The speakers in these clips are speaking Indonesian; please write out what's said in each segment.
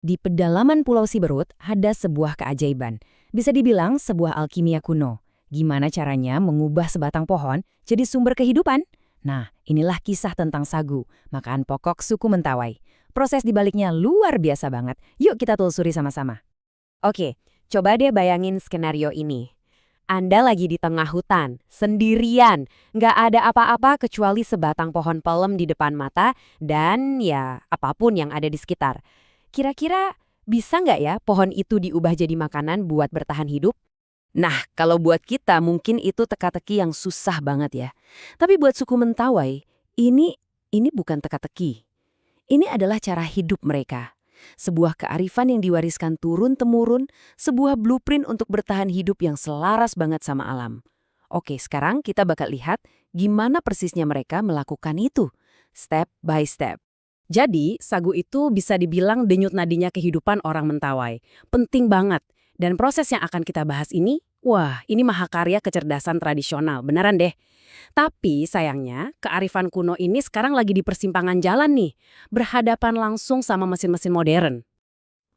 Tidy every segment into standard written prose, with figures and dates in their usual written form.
Di pedalaman Pulau Siberut ada sebuah keajaiban. Bisa dibilang sebuah alkimia kuno. Gimana caranya mengubah sebatang pohon jadi sumber kehidupan? Nah, inilah kisah tentang sagu, makan pokok suku Mentawai. Proses dibaliknya luar biasa banget. Yuk kita telusuri sama-sama. Oke, coba deh bayangin skenario ini. Anda lagi di tengah hutan, sendirian, nggak ada apa-apa kecuali sebatang pohon pelem di depan mata dan ya apapun yang ada di sekitar. Kira-kira bisa nggak ya pohon itu diubah jadi makanan buat bertahan hidup? Nah, kalau buat kita mungkin itu teka-teki yang susah banget ya. Tapi buat suku Mentawai, ini bukan teka-teki. Ini adalah cara hidup mereka. Sebuah kearifan yang diwariskan turun-temurun, sebuah blueprint untuk bertahan hidup yang selaras banget sama alam. Oke, sekarang kita bakal lihat gimana persisnya mereka melakukan itu, step by step. Jadi, sagu itu bisa dibilang denyut nadinya kehidupan orang Mentawai. Penting banget. Dan proses yang akan kita bahas ini, wah, ini mahakarya kecerdasan tradisional, beneran deh. Tapi sayangnya, kearifan kuno ini sekarang lagi di persimpangan jalan nih, berhadapan langsung sama mesin-mesin modern.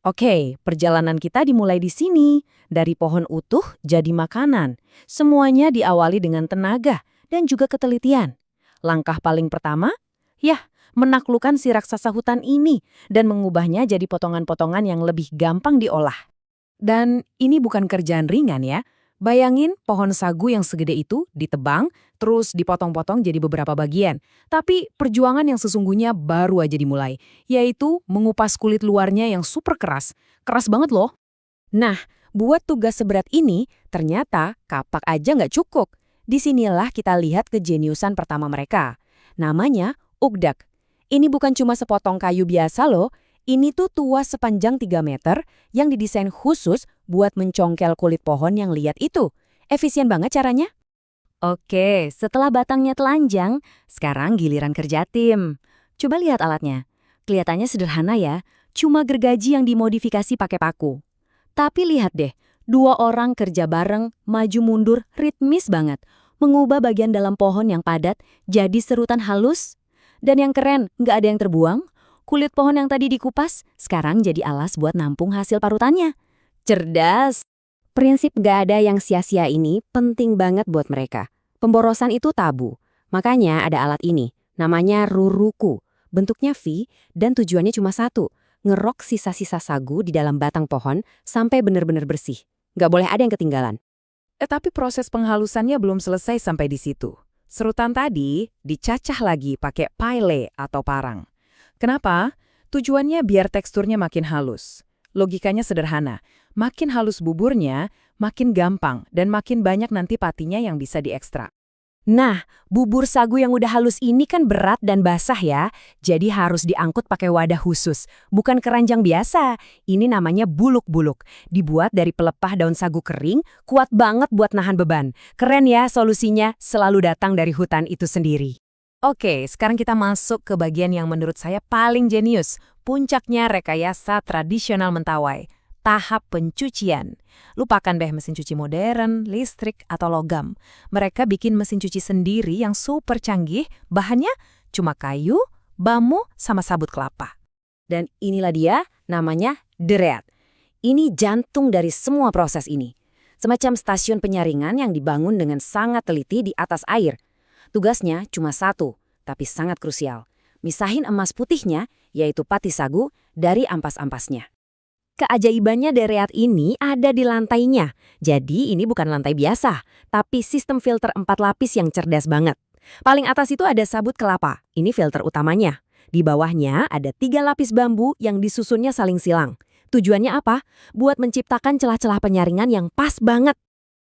Oke, perjalanan kita dimulai di sini, dari pohon utuh jadi makanan. Semuanya diawali dengan tenaga dan juga ketelitian. Langkah paling pertama, ya, menaklukkan si raksasa hutan ini dan mengubahnya jadi potongan-potongan yang lebih gampang diolah. Dan ini bukan kerjaan ringan ya. Bayangin pohon sagu yang segede itu ditebang, terus dipotong-potong jadi beberapa bagian. Tapi perjuangan yang sesungguhnya baru aja dimulai, yaitu mengupas kulit luarnya yang super keras. Keras banget loh. Nah, buat tugas seberat ini, ternyata kapak aja nggak cukup. Disinilah kita lihat kejeniusan pertama mereka. Namanya ugdak. Ini bukan cuma sepotong kayu biasa loh. Ini tuh tuas sepanjang 3 meter yang didesain khusus buat mencongkel kulit pohon yang liat itu. Efisien banget caranya. Oke, setelah batangnya telanjang, sekarang giliran kerja tim. Coba lihat alatnya. Kelihatannya sederhana ya, cuma gergaji yang dimodifikasi pakai paku. Tapi lihat deh, 2 orang kerja bareng, maju mundur, ritmis banget. Mengubah bagian dalam pohon yang padat jadi serutan halus. Dan yang keren, nggak ada yang terbuang. Kulit pohon yang tadi dikupas, sekarang jadi alas buat nampung hasil parutannya. Cerdas! Prinsip gak ada yang sia-sia ini penting banget buat mereka. Pemborosan itu tabu. Makanya ada alat ini, namanya ruruku. Bentuknya V dan tujuannya cuma satu, ngerok sisa-sisa sagu di dalam batang pohon sampai benar-benar bersih. Gak boleh ada yang ketinggalan. Tapi proses penghalusannya belum selesai sampai di situ. Serutan tadi dicacah lagi pakai pile atau parang. Kenapa? Tujuannya biar teksturnya makin halus. Logikanya sederhana. Makin halus buburnya, makin gampang dan makin banyak nanti patinya yang bisa diekstrak. Nah, bubur sagu yang udah halus ini kan berat dan basah ya. Jadi harus diangkut pakai wadah khusus. Bukan keranjang biasa. Ini namanya buluk-buluk. Dibuat dari pelepah daun sagu kering, kuat banget buat nahan beban. Keren ya solusinya, selalu datang dari hutan itu sendiri. Oke, sekarang kita masuk ke bagian yang menurut saya paling jenius. Puncaknya rekayasa tradisional Mentawai. Tahap pencucian. Lupakan deh mesin cuci modern, listrik, atau logam. Mereka bikin mesin cuci sendiri yang super canggih, bahannya cuma kayu, bambu, sama sabut kelapa. Dan inilah dia, namanya dereat. Ini jantung dari semua proses ini. Semacam stasiun penyaringan yang dibangun dengan sangat teliti di atas air. Tugasnya cuma satu, tapi sangat krusial. Misahin emas putihnya, yaitu pati sagu, dari ampas-ampasnya. Keajaibannya dereat ini ada di lantainya. Jadi ini bukan lantai biasa, tapi sistem filter 4 lapis yang cerdas banget. Paling atas itu ada sabut kelapa, ini filter utamanya. Di bawahnya ada 3 lapis bambu yang disusunnya saling silang. Tujuannya apa? Buat menciptakan celah-celah penyaringan yang pas banget.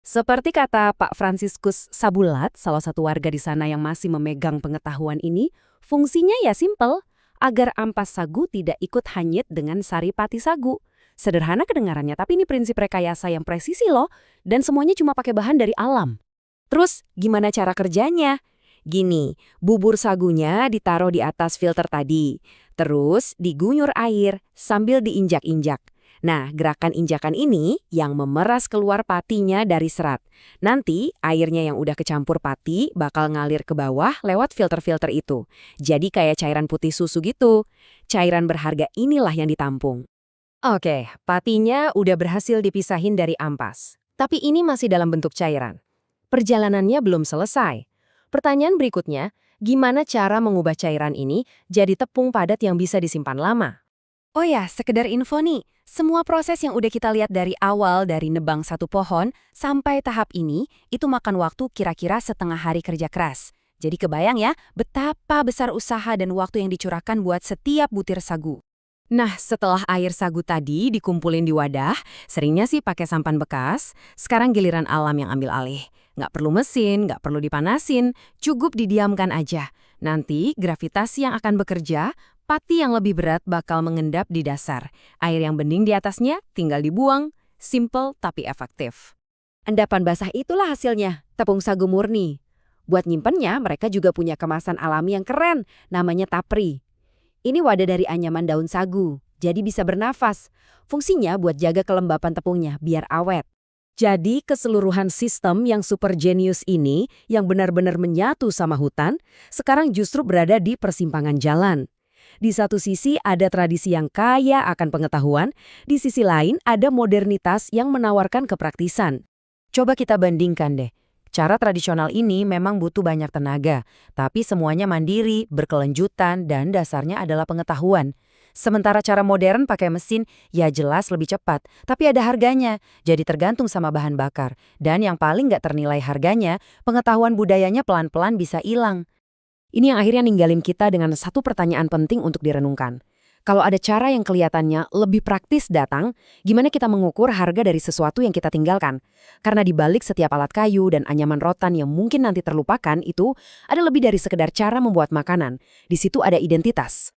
Seperti kata Pak Franciscus Sabulat, salah satu warga di sana yang masih memegang pengetahuan ini, fungsinya ya simpel, agar ampas sagu tidak ikut hanyut dengan sari pati sagu. Sederhana kedengarannya, tapi ini prinsip rekayasa yang presisi loh, dan semuanya cuma pakai bahan dari alam. Terus, gimana cara kerjanya? Gini, bubur sagunya ditaruh di atas filter tadi, terus digunyur air sambil diinjak-injak. Nah, gerakan injakan ini yang memeras keluar patinya dari serat. Nanti, airnya yang udah kecampur pati bakal ngalir ke bawah lewat filter-filter itu. Jadi kayak cairan putih susu gitu. Cairan berharga inilah yang ditampung. Oke, patinya udah berhasil dipisahin dari ampas. Tapi ini masih dalam bentuk cairan. Perjalanannya belum selesai. Pertanyaan berikutnya, gimana cara mengubah cairan ini jadi tepung padat yang bisa disimpan lama? Oh ya, sekedar info nih, semua proses yang udah kita lihat dari awal dari nebang satu pohon sampai tahap ini, itu makan waktu kira-kira setengah hari kerja keras. Jadi kebayang ya, betapa besar usaha dan waktu yang dicurahkan buat setiap butir sagu. Nah, setelah air sagu tadi dikumpulin di wadah, seringnya sih pakai sampan bekas, sekarang giliran alam yang ambil alih. Nggak perlu mesin, nggak perlu dipanasin, cukup didiamkan aja. Nanti gravitasi yang akan bekerja, pati yang lebih berat bakal mengendap di dasar. Air yang bening di atasnya tinggal dibuang, simple tapi efektif. Endapan basah itulah hasilnya, tepung sagu murni. Buat nyimpennya, mereka juga punya kemasan alami yang keren, namanya tapri. Ini wadah dari anyaman daun sagu, jadi bisa bernafas. Fungsinya buat jaga kelembapan tepungnya, biar awet. Jadi keseluruhan sistem yang super genius ini, yang benar-benar menyatu sama hutan, sekarang justru berada di persimpangan jalan. Di satu sisi ada tradisi yang kaya akan pengetahuan, di sisi lain ada modernitas yang menawarkan kepraktisan. Coba kita bandingkan deh. Cara tradisional ini memang butuh banyak tenaga, tapi semuanya mandiri, berkelanjutan, dan dasarnya adalah pengetahuan. Sementara cara modern pakai mesin, ya jelas lebih cepat, tapi ada harganya, jadi tergantung sama bahan bakar. Dan yang paling nggak ternilai harganya, pengetahuan budayanya pelan-pelan bisa hilang. Ini yang akhirnya ninggalin kita dengan satu pertanyaan penting untuk direnungkan. Kalau ada cara yang kelihatannya lebih praktis datang, gimana kita mengukur harga dari sesuatu yang kita tinggalkan? Karena di balik setiap alat kayu dan anyaman rotan yang mungkin nanti terlupakan itu, ada lebih dari sekedar cara membuat makanan. Di situ ada identitas.